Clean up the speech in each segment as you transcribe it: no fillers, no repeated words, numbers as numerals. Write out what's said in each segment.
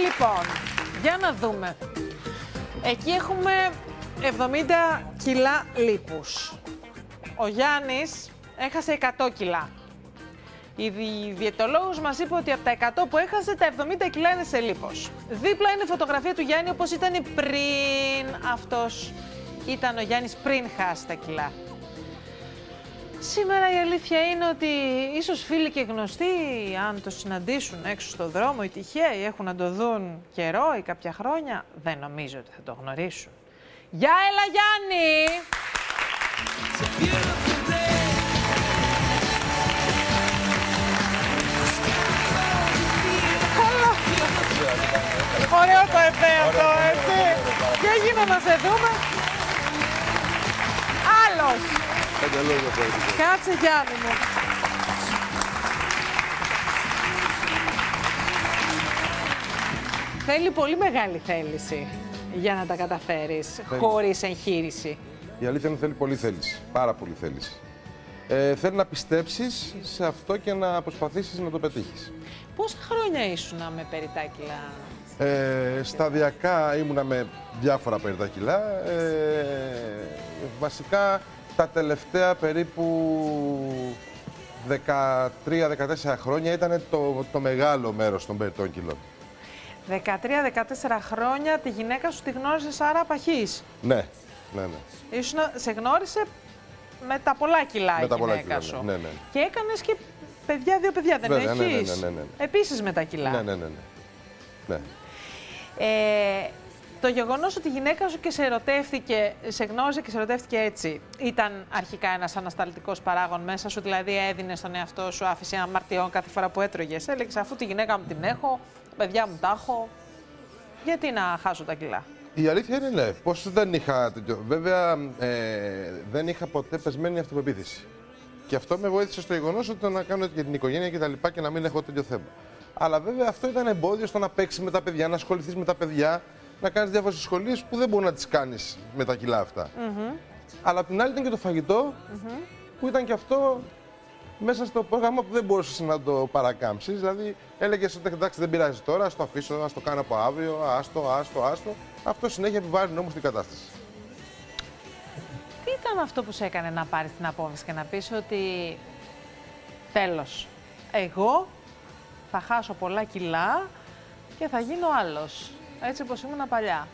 Λοιπόν, για να δούμε. Εκεί έχουμε 70 κιλά λίπους. Ο Γιάννης έχασε 100 κιλά. Η διαιτολόγος μας είπε ότι από τα 100 που έχασε, τα 70 κιλά είναι σε λίπος. Δίπλα είναι η φωτογραφία του Γιάννη όπως ήταν πριν. Αυτός ήταν ο Γιάννης πριν χάσει τα κιλά. Σήμερα η αλήθεια είναι ότι ίσως φίλοι και γνωστοί, αν το συναντήσουν έξω στον δρόμο, οι τυχαίοι έχουν να το δουν καιρό ή κάποια χρόνια, δεν νομίζω ότι θα το γνωρίσουν. Γεια, έλα Γιάννη! Ωραίο το εφέ αυτό, έτσι. Και έγινε να σε δούμε. Άλλος. Κάτσε Γιάννη μου. Θέλει πολύ μεγάλη θέληση για να τα καταφέρεις, χωρίς εγχείρηση. Η αλήθεια είναι ότι θέλει πολύ θέληση, πάρα πολύ θέληση. Θέλει να πιστέψεις σε αυτό και να προσπαθήσεις να το πετύχεις. Πόσα χρόνια ήσουν με περιτά κιλά? Σταδιακά ήμουνα με διάφορα περιτά κιλά. Βασικά τα τελευταία περίπου 13-14 χρόνια ήταν το μεγάλο μέρος των περιττών κιλών. 13-14 χρόνια τη γυναίκα σου τη γνώρισες άρα παχής. Ναι. Σε γνώρισε με τα πολλά κιλά η γυναίκα σου. Ναι. Και έκανες και παιδιά, 2 παιδιά δεν έχεις? Ναι. Επίσης με τα κιλά. Ναι. Το γεγονός ότι η γυναίκα σου και σε γνώρισε και σε ερωτεύτηκε έτσι, ήταν αρχικά ένας ανασταλτικός παράγων μέσα σου, δηλαδή έδινε στον εαυτό σου άφηση αμαρτιών κάθε φορά που έτρωγες? Έλεγες αφού τη γυναίκα μου την έχω, τα παιδιά μου τα έχω, γιατί να χάσω τα κιλά? Η αλήθεια είναι ναι, πως δεν είχα τέτοιο. Βέβαια δεν είχα ποτέ πεσμένη αυτοπεποίθηση. Και αυτό με βοήθησε στο γεγονός ότι να κάνω για την οικογένεια και τα λοιπά και να μην έχω τέτοιο θέμα. Αλλά βέβαια αυτό ήταν εμπόδιο στο να παίξεις με τα παιδιά, να ασχοληθείς με τα παιδιά, να κάνεις διάφορες σχολείες που δεν μπορεί να τις κάνεις με τα κιλά αυτά. Αλλά απ' την άλλη ήταν και το φαγητό, που ήταν και αυτό μέσα στο πρόγραμμα που δεν μπορούσες να το παρακάμψεις. Δηλαδή έλεγες ότι εντάξει δεν πειράζει τώρα, ας το αφήσω, ας το κάνω από αύριο, άστο. Αυτό συνέχεια επιβάρυνε όμως την κατάσταση. Τι ήταν αυτό που σε έκανε να πάρεις την απόφαση και να πεις ότι τέλος, εγώ θα χάσω πολλά κιλά και θα γίνω άλλος, έτσι όπως ήμουν παλιά?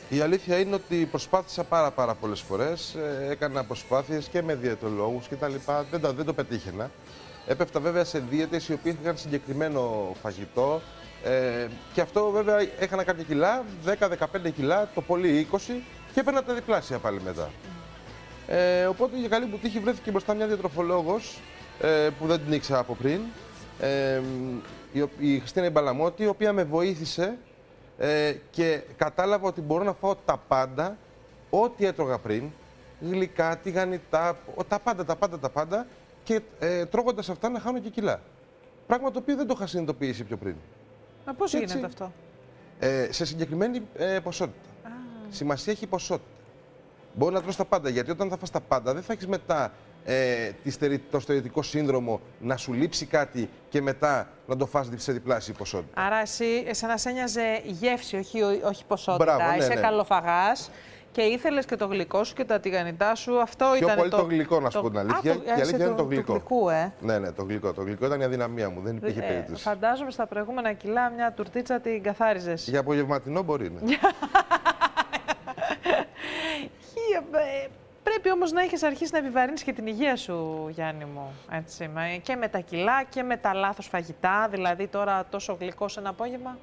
Η αλήθεια είναι ότι προσπάθησα πάρα πολλές φορές, έκανα προσπάθειες και με διαιτολόγους και τα λοιπά, δεν το πετύχαινα. Έπεφτα βέβαια σε δίαιτες οι οποίες είχαν συγκεκριμένο φαγητό και αυτό βέβαια έχανα κάποια κιλά, 10-15 κιλά, το πολύ 20 και έπαιρνα τα διπλάσια πάλι μετά. Οπότε για καλή μου τύχη βρέθηκε μπροστά μια διατροφολόγος που δεν την ήξερα από πριν, η Χριστίνα Μπαλαμώτη, η οποία με βοήθησε και κατάλαβα ότι μπορώ να φάω τα πάντα, ό,τι έτρωγα πριν, γλυκά, τηγανιτά, τα πάντα και τρώγοντας αυτά να χάνω και κιλά. Πράγμα το οποίο δεν το είχα συνειδητοποιήσει πιο πριν. Πώς γίνεται αυτό? Σε συγκεκριμένη ποσότητα. Σημασία έχει η ποσότητα. Μπορεί να τρως τα πάντα, γιατί όταν θα φας τα πάντα δεν θα έχεις μετά το στερετικό σύνδρομο να σου λείψει κάτι και μετά να το φας σε διπλάσια ποσότητα. Άρα εσένα σε ένοιαζε η γεύση, όχι ποσότητα. Μπράβο, ναι, Είσαι ναι. καλοφαγάς και ήθελες και το γλυκό σου και τα τηγανιτά σου. Αυτό πιο ήταν πολύ το γλυκό, να σου πω την αλήθεια. Η αλήθεια είναι το γλυκό. Ναι, το γλυκό. Το γλυκό ήταν η αδυναμία μου, δεν υπήρχε περίπτωση. Φαντάζομαι στα προηγούμενα κιλά μια τουρτίτσα την καθάριζες. Για απογευματινό μπορεί, ναι. Πρέπει όμως να έχεις αρχίσει να επιβαρύνεις και την υγεία σου, Γιάννη μου, έτσι, και με τα κιλά και με τα λάθος φαγητά, δηλαδή τώρα τόσο γλυκό σε ένα απόγευμα.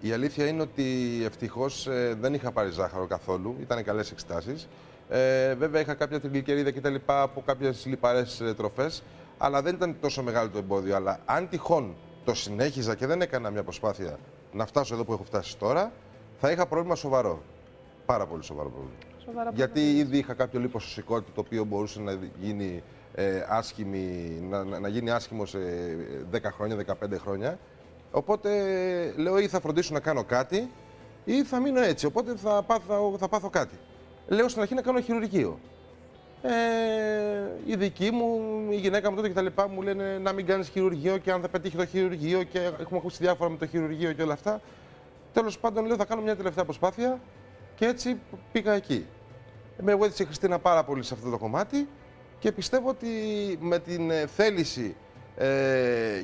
Η αλήθεια είναι ότι ευτυχώς δεν είχα πάρει ζάχαρο καθόλου, ήταν καλές εξετάσεις. Βέβαια είχα κάποια τριγλικερίδα και τα λοιπά από κάποιες λιπαρές τροφές, αλλά δεν ήταν τόσο μεγάλο το εμπόδιο. Αλλά αν τυχόν το συνέχιζα και δεν έκανα μια προσπάθεια να φτάσω εδώ που έχω φτάσει τώρα, θα είχα πρόβλημα σοβαρό. Πάρα πολύ σοβαρό πρόβλημα. Γιατί ήδη είχα κάποιο λιποσωσικότητα το οποίο μπορούσε να γίνει, να γίνει άσχημο σε 10 χρόνια, 15 χρόνια. Οπότε λέω ή θα φροντίσω να κάνω κάτι ή θα μείνω έτσι. Οπότε θα πάθω κάτι. Λέω στην αρχή να κάνω χειρουργείο. η δική μου, η γυναίκα μου τότε και τα λοιπά μου λένε να μην κάνεις χειρουργείο και αν θα πετύχει το χειρουργείο και έχουμε ακούσει διάφορα με το χειρουργείο και όλα αυτά. Τέλος πάντων λέω θα κάνω μια τελευταία προσπάθεια και έτσι πήγα εκεί. Με βοήθησε η Χριστίνα πάρα πολύ σε αυτό το κομμάτι και πιστεύω ότι με την θέληση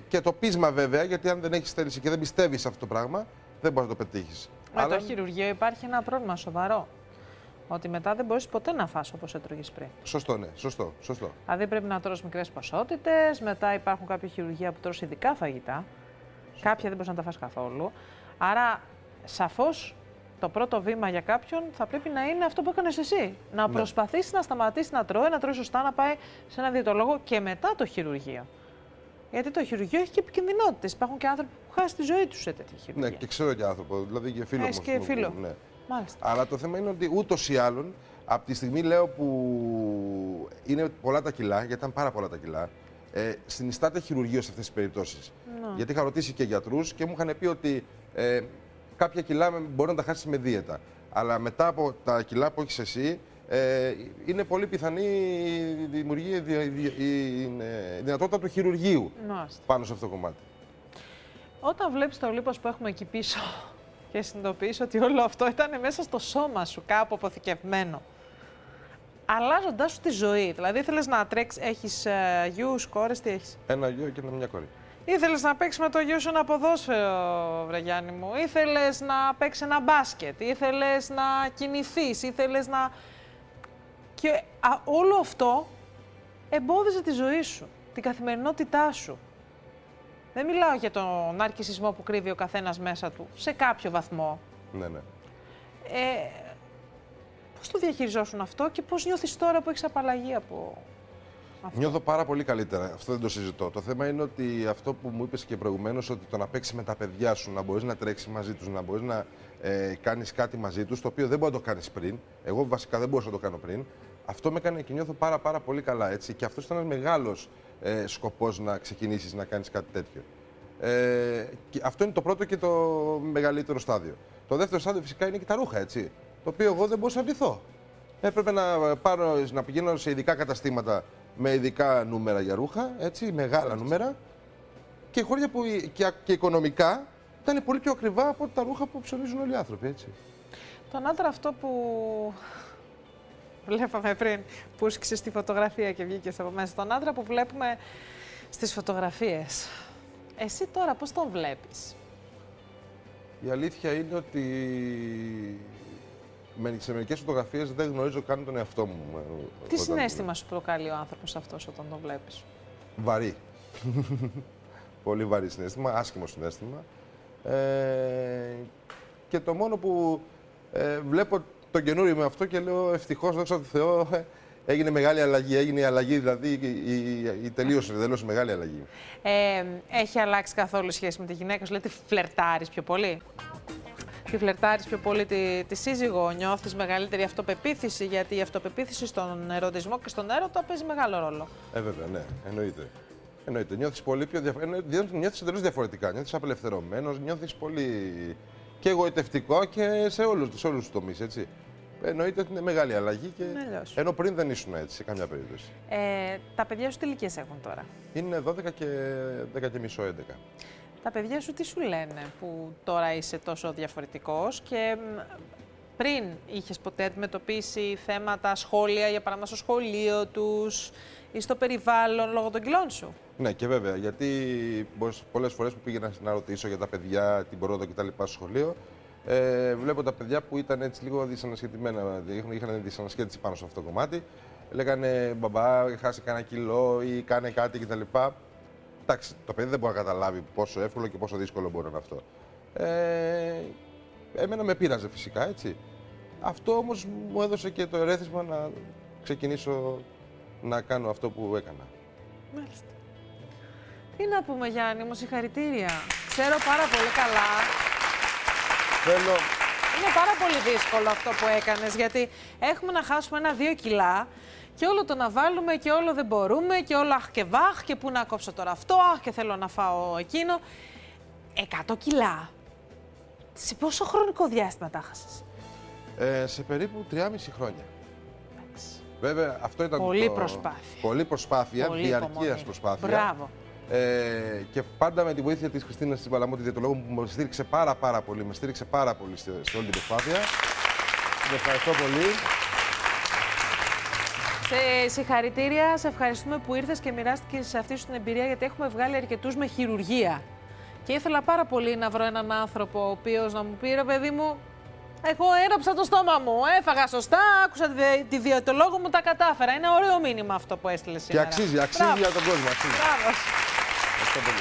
και το πείσμα βέβαια, γιατί αν δεν έχεις θέληση και δεν πιστεύεις σε αυτό το πράγμα, δεν μπορείς να το πετύχεις. Με το χειρουργείο υπάρχει ένα πρόβλημα σοβαρό. Ότι μετά δεν μπορείς ποτέ να φας όπως έτρωγες πριν. Σωστό, ναι. Σωστό. Δηλαδή πρέπει να τρως μικρές ποσότητες, μετά υπάρχουν κάποια χειρουργεία που τρως ειδικά φαγητά. Κάποια δεν μπορείς να τα φας καθόλου. Άρα, σαφώς, το πρώτο βήμα για κάποιον θα πρέπει να είναι αυτό που έκανες εσύ. Να προσπαθήσει να σταματήσει να τρώει σωστά, να πάει σε ένα διαιτολόγο και μετά το χειρουργείο. Γιατί το χειρουργείο έχει και επικινδυνότητες. Υπάρχουν και άνθρωποι που χάσουν τη ζωή τους σε τέτοια χειρουργία. Ναι, και ξέρω και άνθρωπο, δηλαδή και φίλο μου. Και φίλο. Ναι. Μάλιστα. Αλλά το θέμα είναι ότι ούτως ή άλλων, από τη στιγμή λέω που είναι πολλά τα κιλά, γιατί ήταν πάρα πολλά τα κιλά, συνιστάται χειρουργείο σε αυτές τις περιπτώσεις. Γιατί είχα ρωτήσει και γιατρούς και μου είχαν πει ότι κάποια κιλά μπορεί να τα χάσεις με δίαιτα. Αλλά μετά από τα κιλά που έχεις εσύ, είναι πολύ πιθανή η δυνατότητα του χειρουργείου πάνω σε αυτό το κομμάτι. Όταν βλέπεις το λίπος που έχουμε εκεί πίσω και συνειδητοποιείς ότι όλο αυτό ήταν μέσα στο σώμα σου κάπου αποθηκευμένο, αλλάζοντάς σου τη ζωή. Δηλαδή ήθελες να τρέξεις, έχεις γιους, κόρες, τι έχεις? Ένα γιο και μια κόρη. Ήθελες να παίξεις με το γιο σου ένα ποδόσφαιρο, βρε Γιάννη μου. Ήθελες να παίξεις ένα μπάσκετ. Ήθελες να κινηθείς. Ήθελες να... Και όλο αυτό εμπόδιζε τη ζωή σου, την καθημερινότητά σου. Δεν μιλάω για τον ναρκισσισμό που κρύβει ο καθένας μέσα του, σε κάποιο βαθμό. Ναι. Πώς το διαχειριζόσουν αυτό και πώς νιώθεις τώρα που έχεις απαλλαγή από αυτό? Νιώθω πάρα πολύ καλύτερα. Αυτό δεν το συζητώ. Το θέμα είναι ότι αυτό που μου είπες και προηγουμένως, ότι το να παίξεις με τα παιδιά σου, να μπορείς να τρέξεις μαζί τους, να μπορείς να κάνεις κάτι μαζί τους, το οποίο δεν μπορείς να το κάνεις πριν. Εγώ βασικά δεν μπορούσα να το κάνω πριν. Αυτό με έκανε και νιώθω πάρα πολύ καλά. Έτσι. Και αυτός ήταν ένας μεγάλος σκοπός να ξεκινήσεις να κάνεις κάτι τέτοιο. Και αυτό είναι το πρώτο και το μεγαλύτερο στάδιο. Το δεύτερο στάδιο φυσικά είναι και τα ρούχα, έτσι. Το οποίο εγώ δεν μπορούσα να ντυθώ. Έπρεπε να πηγαίνω σε ειδικά καταστήματα με ειδικά νούμερα για ρούχα, έτσι, μεγάλα νούμερα. Και χώρια που και οικονομικά ήταν πολύ πιο ακριβά από τα ρούχα που ψωνίζουν όλοι οι άνθρωποι, έτσι. Τον άντρα αυτό που βλέπαμε πριν, που έσκυσε στη φωτογραφία και βγήκε από μέσα, τον άντρα που βλέπουμε στις φωτογραφίες, εσύ τώρα πώς τον βλέπεις? Η αλήθεια είναι ότι σε μερικές φωτογραφίες δεν γνωρίζω καν τον εαυτό μου. Τι συναίσθημα σου προκαλεί ο άνθρωπος αυτός όταν τον βλέπεις? Βαρύ. Πολύ βαρύ συναίσθημα, άσχημο συναίσθημα. Και το μόνο που βλέπω το καινούριο με αυτό και λέω ευτυχώς, δόξα τω Θεώ, έγινε μεγάλη αλλαγή. Έγινε η αλλαγή, δηλαδή η τελείωσε μεγάλη αλλαγή. Έχει αλλάξει καθόλου η σχέση με τη γυναίκα σου? Δηλαδή, φλερτάρεις πιο πολύ? Τη φλερτάρεις πιο πολύ τη σύζυγο? Νιώθεις μεγαλύτερη αυτοπεποίθηση? Γιατί η αυτοπεποίθηση στον ερωτισμό και στον έρωτα παίζει μεγάλο ρόλο. Βέβαια, ναι, εννοείται. Νιώθεις πολύ πιο νιώθεις εντελώς διαφορετικά. Νιώθεις απελευθερωμένος, νιώθεις πολύ και εγωιτευτικό και σε όλους τους τομείς, έτσι. Εννοείται ότι είναι μεγάλη αλλαγή και ενώ πριν δεν ήσουν έτσι σε καμιά περίπτωση. Τα παιδιά σου τι ηλικίες έχουν τώρα? Είναι 12 και 10 και μισό, 11. Τα παιδιά σου τι σου λένε που τώρα είσαι τόσο διαφορετικός και πριν είχες ποτέ αντιμετωπίσει θέματα, σχόλια, για παράδειγμα στο σχολείο τους ή στο περιβάλλον λόγω των κιλών σου? Ναι, και βέβαια, γιατί πολλές φορές που πήγαινα να ρωτήσω για τα παιδιά, την πρόοδο κτλ. Στο σχολείο, βλέπω τα παιδιά που ήταν έτσι λίγο δυσανασχετημένα, είχαν δυσανασχέτιση πάνω σε αυτό το κομμάτι. Λέγανε μπαμπά, χάσει κανένα κιλό ή κάνε κάτι κτλ. Εντάξει, το παιδί δεν μπορεί να καταλάβει πόσο εύκολο και πόσο δύσκολο μπορεί να είναι αυτό. Εμένα με πείραζε φυσικά, έτσι. Αυτό όμως μου έδωσε και το ερέθισμα να ξεκινήσω να κάνω αυτό που έκανα. Μάλιστα. Τι να πούμε, Γιάννη μου, συγχαρητήρια. Ξέρω πάρα πολύ καλά. Είναι πάρα πολύ δύσκολο αυτό που έκανες, γιατί έχουμε να χάσουμε 1-2 κιλά και όλο το να βάλουμε και όλο δεν μπορούμε και όλο αχ και βάχ και πού να κόψω τώρα αυτό, αχ και θέλω να φάω εκείνο. 100 κιλά. Σε πόσο χρονικό διάστημα τα χάσες? Σε περίπου 3,5 χρόνια. Βέβαια, αυτό ήταν Πολλή προσπάθεια. Πολλή προσπάθεια, διαρκείας προσπάθεια. Μπράβο. Και πάντα με τη βοήθεια της Χριστίνας Τσιμπαλαμού, τη διαιτολόγου μου, με στήριξε πάρα πολύ. Με στήριξε πάρα πολύ σε όλη την προσπάθεια. Την ευχαριστώ πολύ. Σε συγχαρητήρια, σε ευχαριστούμε που ήρθες και μοιράστηκες αυτή σου την εμπειρία, γιατί έχουμε βγάλει αρκετούς με χειρουργία. Και ήθελα πάρα πολύ να βρω έναν άνθρωπο ο οποίος να μου πει, ρε παιδί μου, εγώ έραψα το στόμα μου, έφαγα σωστά, άκουσα τη διαιτολόγο μου, τα κατάφερα. Είναι ωραίο μήνυμα αυτό που έστειλε σήμερα. Και αξίζει για τον κόσμο. Αξίζει. Μπράβο. Ευχαριστώ πολύ.